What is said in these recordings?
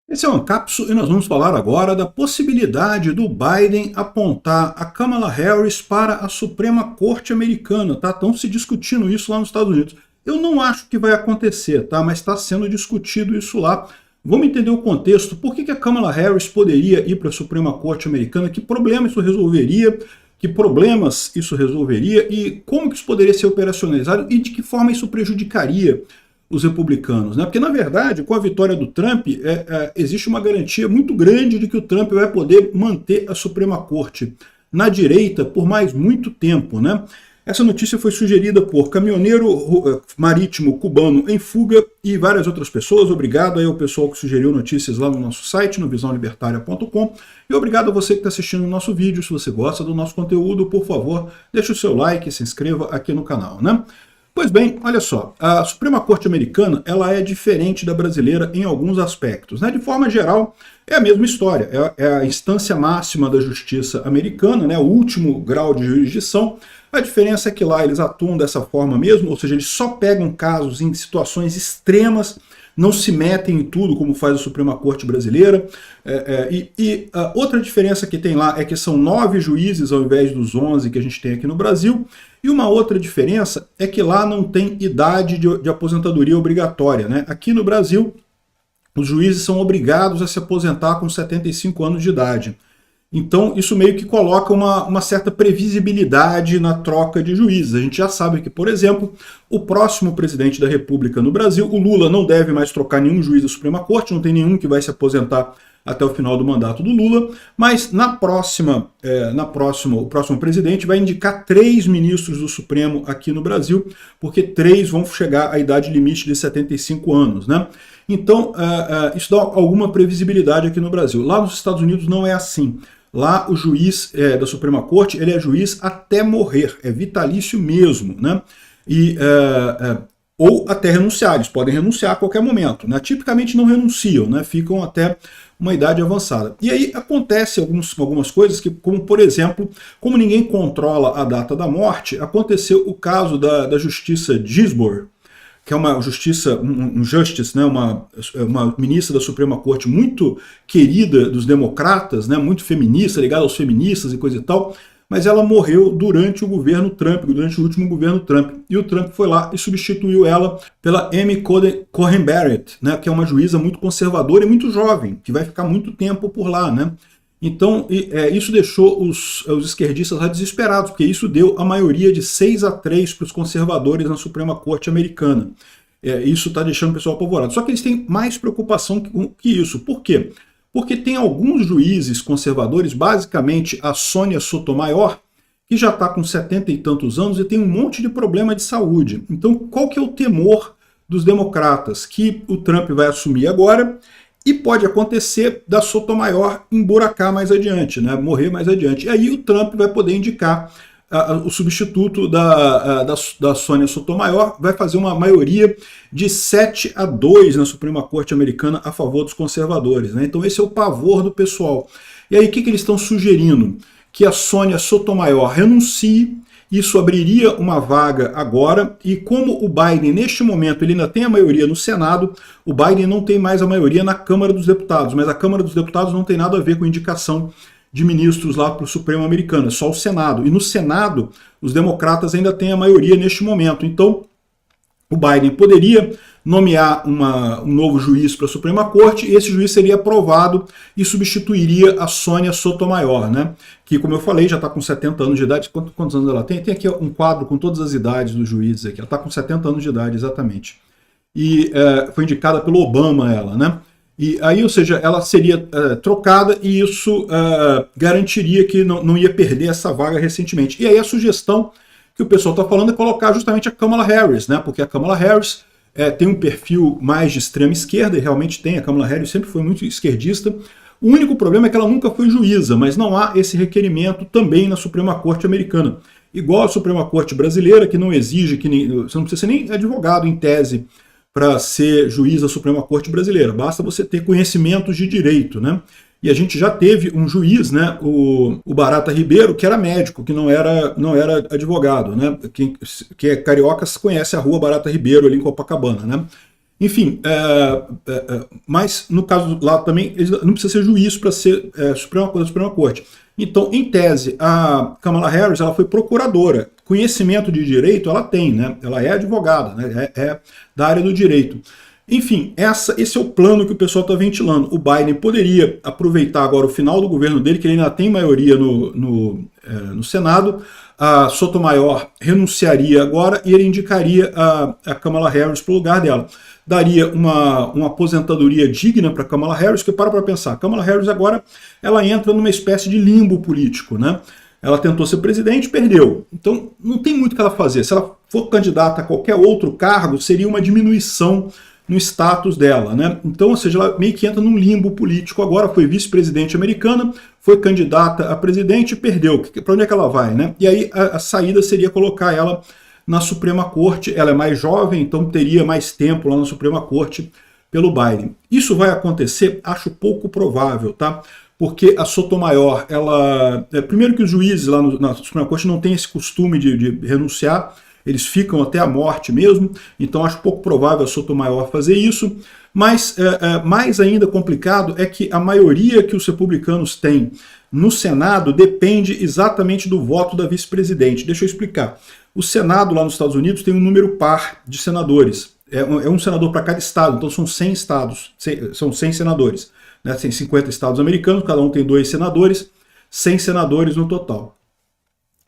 Esse é o Ancapso e nós vamos falar agora da possibilidade do Biden apontar a Kamala Harris para a Suprema Corte Americana, tá? Estão se discutindo isso lá nos Estados Unidos. Eu não acho que vai acontecer, tá? Mas está sendo discutido isso lá. Vamos entender o contexto. Por que a Kamala Harris poderia ir para a Suprema Corte Americana? Que problema isso resolveria? Que problemas isso resolveria? E como que isso poderia ser operacionalizado? E de que forma isso prejudicaria os republicanos, né? Porque, na verdade, com a vitória do Trump, existe uma garantia muito grande de que o Trump vai poder manter a Suprema Corte na direita por mais muito tempo, né? Essa notícia foi sugerida por caminhoneiro marítimo cubano em fuga e várias outras pessoas. Obrigado aí ao pessoal que sugeriu notícias lá no nosso site, no visãolibertaria.com. E obrigado a você que está assistindo o nosso vídeo. Se você gosta do nosso conteúdo, por favor, deixe o seu like e se inscreva aqui no canal, né? Pois bem, olha só, a Suprema Corte Americana ela é diferente da brasileira em alguns aspectos, né? De forma geral, é a mesma história, é a instância máxima da justiça americana, né? O último grau de jurisdição. A diferença é que lá eles atuam dessa forma mesmo, ou seja, eles só pegam casos em situações extremas, não se metem em tudo como faz a Suprema Corte brasileira. Outra diferença que tem lá é que são 9 juízes ao invés dos 11 que a gente tem aqui no Brasil. E uma outra diferença é que lá não tem idade de aposentadoria obrigatória, né? Aqui no Brasil, os juízes são obrigados a se aposentar com 75 anos de idade. Então, isso meio que coloca uma certa previsibilidade na troca de juízes. A gente já sabe que, por exemplo, o próximo presidente da República no Brasil, o Lula, não deve mais trocar nenhum juiz da Suprema Corte, não tem nenhum que vai se aposentar até o final do mandato do Lula, mas o próximo presidente vai indicar 3 ministros do Supremo aqui no Brasil, porque 3 vão chegar à idade limite de 75 anos, né? Então, isso dá alguma previsibilidade aqui no Brasil. Lá nos Estados Unidos não é assim. Lá o juiz da Suprema Corte, ele é juiz até morrer, é vitalício mesmo, né? Ou até renunciar, eles podem renunciar a qualquer momento, né? Tipicamente não renunciam, né? Ficam até uma idade avançada. E aí acontece algumas coisas que, como por exemplo, como ninguém controla a data da morte, aconteceu o caso da Justiça Ginsburg, que é uma justiça, um justice, né, uma ministra da Suprema Corte muito querida dos democratas, né, muito feminista, ligada aos feministas e coisa e tal, mas ela morreu durante o governo Trump, durante o último governo Trump. E o Trump foi lá e substituiu ela pela Amy Coney Barrett, né, que é uma juíza muito conservadora e muito jovem, que vai ficar muito tempo por lá, né? Então, isso deixou os esquerdistas lá desesperados, porque isso deu a maioria de 6-3 para os conservadores na Suprema Corte Americana. Isso está deixando o pessoal apavorado. Só que eles têm mais preocupação que isso. Por quê? Porque tem alguns juízes conservadores, basicamente a Sonia Sotomayor, que já está com 70 e tantos anos e tem um monte de problema de saúde. Então, qual que é o temor dos democratas? Que o Trump vai assumir agora e pode acontecer da Sotomayor emburacar mais adiante, né? Morrer mais adiante. E aí o Trump vai poder indicar o substituto da Sonia Sotomayor, vai fazer uma maioria de 7-2 na Suprema Corte Americana a favor dos conservadores, né? Então esse é o pavor do pessoal. E aí o que eles estão sugerindo? Que a Sonia Sotomayor renuncie. Isso abriria uma vaga agora, e como o Biden, neste momento, ele ainda tem a maioria no Senado, o Biden não tem mais a maioria na Câmara dos Deputados, mas a Câmara dos Deputados não tem nada a ver com indicação de ministros lá para o Supremo americano, é só o Senado. E no Senado, os democratas ainda têm a maioria neste momento. Então, o Biden poderia nomear um novo juiz para a Suprema Corte, e esse juiz seria aprovado e substituiria a Sonia Sotomayor, né? Que, como eu falei, já está com 70 anos de idade. Quantos anos ela tem? Tem aqui um quadro com todas as idades dos juízes aqui. Ela está com 70 anos de idade, exatamente. E foi indicada pelo Obama, ela, né? E aí, ou seja, ela seria trocada, e isso garantiria que não ia perder essa vaga recentemente. E aí a sugestão que o pessoal está falando é colocar justamente a Kamala Harris, né? Porque a Kamala Harris tem um perfil mais de extrema esquerda, e realmente tem. A Kamala Harris sempre foi muito esquerdista. O único problema é que ela nunca foi juíza, mas não há esse requerimento também na Suprema Corte Americana. Igual a Suprema Corte brasileira, que não exige você não precisa ser nem advogado em tese para ser juiz da Suprema Corte brasileira. Basta você ter conhecimentos de direito, né? E a gente já teve um juiz, né, o Barata Ribeiro, que era médico, que não era advogado, né? Quem é carioca conhece a rua Barata Ribeiro ali em Copacabana, né? Enfim, mas no caso lá também, não precisa ser juiz para ser Suprema Corte. Então, em tese, a Kamala Harris ela foi procuradora. Conhecimento de direito ela tem, né? Ela é advogada, né? É da área do direito. Enfim, esse é o plano que o pessoal está ventilando. O Biden poderia aproveitar agora o final do governo dele, que ele ainda tem maioria no Senado. A Sotomayor renunciaria agora e ele indicaria a Kamala Harris para o lugar dela. Daria uma aposentadoria digna para Kamala Harris, que para pensar, Kamala Harris agora ela entra numa espécie de limbo político, né? Ela tentou ser presidente, perdeu. Então não tem muito o que ela fazer. Se ela for candidata a qualquer outro cargo, seria uma diminuição no status dela, né? Então, ou seja, ela meio que entra num limbo político agora, foi vice-presidente americana, foi candidata a presidente e perdeu. Para onde é que ela vai, né? E aí a saída seria colocar ela na Suprema Corte. Ela é mais jovem, então teria mais tempo lá na Suprema Corte pelo Biden. Isso vai acontecer? Acho pouco provável, tá? Porque a Sotomayor, ela... primeiro que os juízes lá na Suprema Corte não têm esse costume de renunciar, eles ficam até a morte mesmo, então acho pouco provável a Sotomayor fazer isso, mas mais ainda complicado é que a maioria que os republicanos têm no Senado depende exatamente do voto da vice-presidente. Deixa eu explicar. O Senado lá nos Estados Unidos tem um número par de senadores, é um senador para cada estado, então são 100 estados, são 100 senadores, né? Tem 50 estados americanos, cada um tem 2 senadores, 100 senadores no total.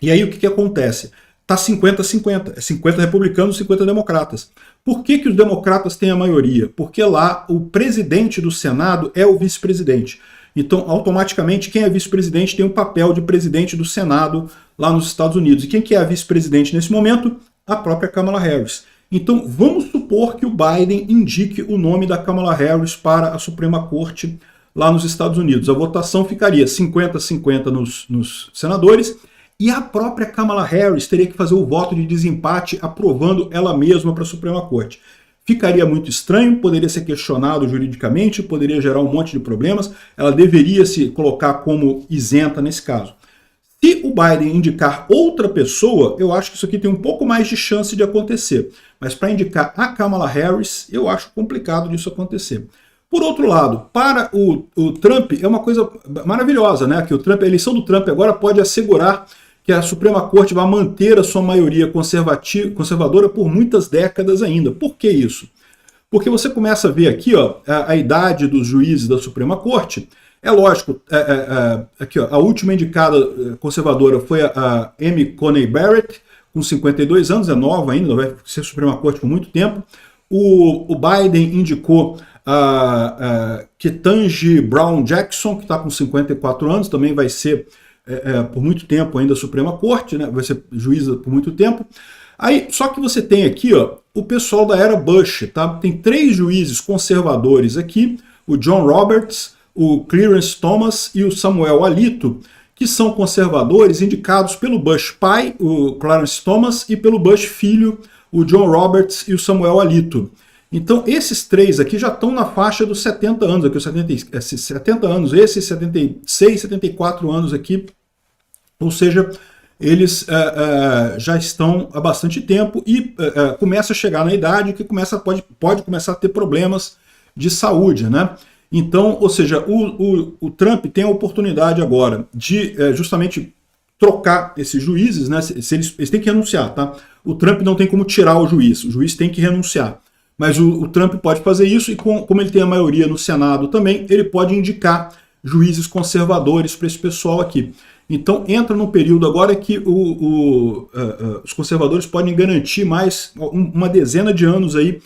E aí o que acontece? Está 50-50, é 50 republicanos e 50 democratas. Por que os democratas têm a maioria? Porque lá o presidente do Senado é o vice-presidente. Então, automaticamente, quem é vice-presidente tem o papel de presidente do Senado lá nos Estados Unidos. E quem que é a vice-presidente nesse momento? A própria Kamala Harris. Então, vamos supor que o Biden indique o nome da Kamala Harris para a Suprema Corte lá nos Estados Unidos. A votação ficaria 50-50 nos senadores, e a própria Kamala Harris teria que fazer o voto de desempate aprovando ela mesma para a Suprema Corte. Ficaria muito estranho, poderia ser questionado juridicamente, poderia gerar um monte de problemas, ela deveria se colocar como isenta nesse caso. Se o Biden indicar outra pessoa, eu acho que isso aqui tem um pouco mais de chance de acontecer. Mas para indicar a Kamala Harris, eu acho complicado disso acontecer. Por outro lado, para o Trump é uma coisa maravilhosa, né? Que a eleição do Trump agora pode assegurar que a Suprema Corte vai manter a sua maioria conservadora por muitas décadas ainda. Por que isso? Porque você começa a ver aqui ó, a idade dos juízes da Suprema Corte. É lógico, aqui, ó, a última indicada conservadora foi a Amy Coney Barrett, com 52 anos, é nova ainda, vai ser Suprema Corte por muito tempo. O Biden indicou a Ketanji Brown Jackson, que está com 54 anos, também vai ser por muito tempo ainda a Suprema Corte, né? Vai ser juíza por muito tempo. Aí, só que você tem aqui ó, o pessoal da era Bush, tá? Tem 3 juízes conservadores aqui, o John Roberts, o Clarence Thomas e o Samuel Alito, que são conservadores indicados pelo Bush pai, o Clarence Thomas, e pelo Bush filho, o John Roberts e o Samuel Alito. Então esses 3 aqui já estão na faixa dos 70 anos, aqui, os 70 anos, esses 76, 74 anos aqui, ou seja, eles já estão há bastante tempo e começa a chegar na idade que pode começar a ter problemas de saúde, né? Então, ou seja, o Trump tem a oportunidade agora de justamente trocar esses juízes, né? Eles têm que renunciar, tá? O Trump não tem como tirar o juiz tem que renunciar. Mas o Trump pode fazer isso e como ele tem a maioria no Senado também, ele pode indicar juízes conservadores para esse pessoal aqui. Então entra num período agora que os conservadores podem garantir mais uma dezena de anos aí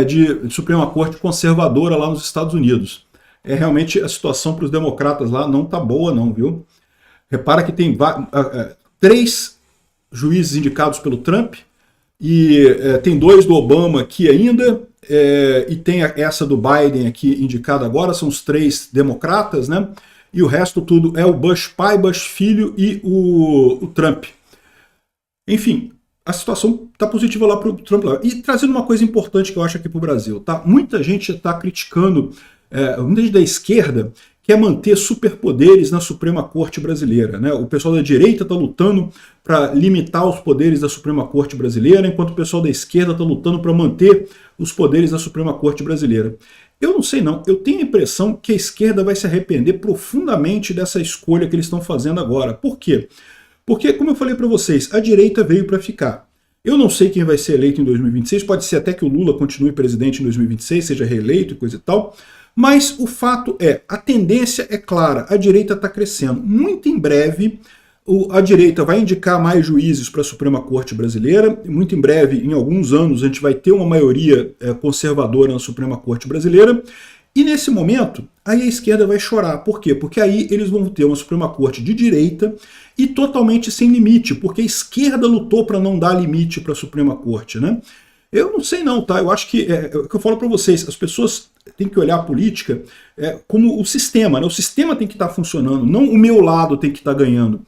de Suprema Corte conservadora lá nos Estados Unidos. Realmente a situação para os democratas lá não tá boa não, viu? Repara que tem 3 juízes indicados pelo Trump, e tem 2 do Obama aqui ainda, e tem essa do Biden aqui indicada agora, são os 3 democratas, né? E o resto tudo é o Bush pai, Bush filho e o Trump. Enfim, a situação está positiva lá para o Trump. E trazendo uma coisa importante que eu acho aqui para o Brasil, tá? Muita gente está criticando, muita gente da esquerda, quer manter superpoderes na Suprema Corte brasileira, né? O pessoal da direita está lutando para limitar os poderes da Suprema Corte brasileira, enquanto o pessoal da esquerda está lutando para manter os poderes da Suprema Corte brasileira. Eu não sei não, eu tenho a impressão que a esquerda vai se arrepender profundamente dessa escolha que eles estão fazendo agora. Por quê? Porque, como eu falei para vocês, a direita veio para ficar. Eu não sei quem vai ser eleito em 2026, pode ser até que o Lula continue presidente em 2026, seja reeleito e coisa e tal, mas o fato é, a tendência é clara, a direita está crescendo. Muito em breve, a direita vai indicar mais juízes para a Suprema Corte brasileira, muito em breve, em alguns anos, a gente vai ter uma maioria conservadora na Suprema Corte brasileira, e nesse momento, aí a esquerda vai chorar. Por quê? Porque aí eles vão ter uma Suprema Corte de direita e totalmente sem limite, porque a esquerda lutou para não dar limite para a Suprema Corte, né? Eu não sei não, tá? Eu acho que, é o que eu falo para vocês, as pessoas têm que olhar a política como o sistema, né? O sistema tem que estar funcionando, não o meu lado tem que estar ganhando.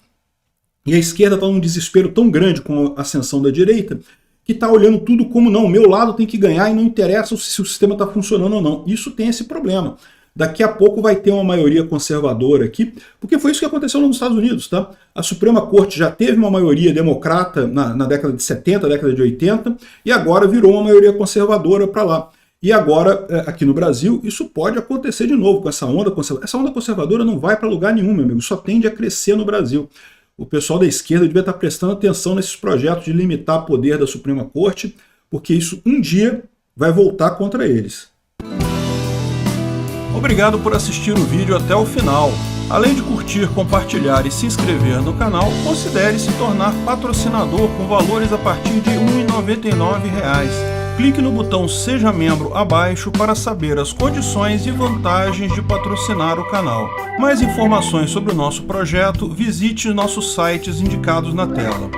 E a esquerda está num desespero tão grande com a ascensão da direita, que está olhando tudo como não, o meu lado tem que ganhar e não interessa se o sistema está funcionando ou não. Isso tem esse problema. Daqui a pouco vai ter uma maioria conservadora aqui, porque foi isso que aconteceu nos Estados Unidos, tá? A Suprema Corte já teve uma maioria democrata na década de 70, década de 80, e agora virou uma maioria conservadora para lá. E agora, aqui no Brasil, isso pode acontecer de novo com essa onda conservadora. Essa onda conservadora não vai para lugar nenhum, meu amigo, só tende a crescer no Brasil. O pessoal da esquerda devia estar prestando atenção nesses projetos de limitar o poder da Suprema Corte, porque isso um dia vai voltar contra eles. Obrigado por assistir o vídeo até o final. Além de curtir, compartilhar e se inscrever no canal, considere se tornar patrocinador com valores a partir de R$ 1,99. Clique no botão Seja Membro abaixo para saber as condições e vantagens de patrocinar o canal. Mais informações sobre o nosso projeto, visite nossos sites indicados na tela.